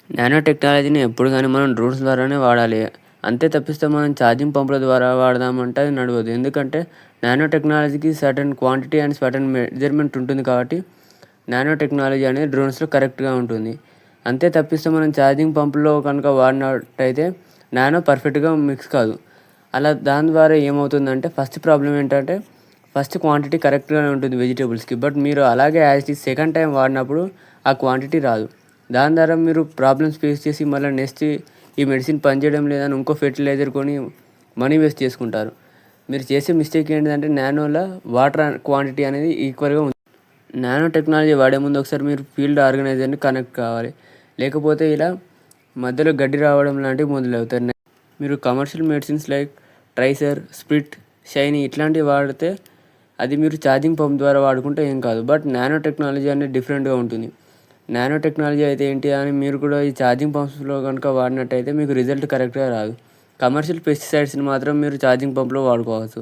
Nano టెక్నాలజీని ఎప్పుడు గానీ మనం డ్రోన్స్ ద్వారానే వాడాలి. అంతే తప్పిస్తే మనం ఛార్జింగ్ పంపుల ద్వారా వాడదామంటే అది నడవదు. ఎందుకంటే నానో టెక్నాలజీకి certain quantity and certain measurement ఉంటుంది కాబట్టి నానో టెక్నాలజీ అనేది డ్రోన్స్‌లో కరెక్ట్‌గా ఉంటుంది. అంతే తప్పిస్తే మనం ఛార్జింగ్ పంపులో కనుక వాడినట్టయితే నానో పర్ఫెక్ట్‌గా మిక్స్ కాదు. అలా దాని ద్వారా ఏమవుతుందంటే ఫస్ట్ ప్రాబ్లమ్ ఏంటంటే ఫస్ట్ క్వాంటిటీ కరెక్ట్‌గానే ఉంటుంది వెజిటబుల్స్‌కి. బట్ మీరు అలాగే as it is second time వాడినప్పుడు ఆ క్వాంటిటీ రాదు. దాని ద్వారా మీరు ప్రాబ్లమ్స్ ఫేస్ చేసి మళ్ళీ నెక్స్ట్ ఈ మెడిసిన్ పనిచేయడం లేదని ఇంకో ఫెర్టిలైజర్ కొని మనీ వేస్ట్ చేసుకుంటారు. మీరు చేసే మిస్టేక్ ఏంటిదంటే నానోలో వాటర్ క్వాంటిటీ అనేది ఈక్వల్‌గా ఉంది. నానో టెక్నాలజీ వాడే ముందు ఒకసారి మీరు ఫీల్డ్ ఆర్గనైజర్‌ని కనెక్ట్ కావాలి. లేకపోతే ఇలా మధ్యలో గడ్డి రావడం లాంటివి మొదలవుతాయి. మీరు కమర్షియల్ మెడిసిన్స్ లైక్ ట్రైసర్, స్ప్రిట్, షైనీ ఇట్లాంటివి వాడితే అది మీరు ఛార్జింగ్ పంప్ ద్వారా వాడుకుంటే ఏం కాదు. బట్ నానో టెక్నాలజీ అనేది డిఫరెంట్‌గా ఉంటుంది. నానో టెక్నాలజీ అయితే ఏంటి అని మీరు కూడా ఈ ఛార్జింగ్ పంప్స్‌లో కనుక వాడినట్టయితే మీకు రిజల్ట్ కరెక్ట్‌గా రాదు. కమర్షియల్ పెస్టిసైడ్స్‌ని మాత్రం మీరు ఛార్జింగ్ పంప్‌లో వాడుకోవచ్చు.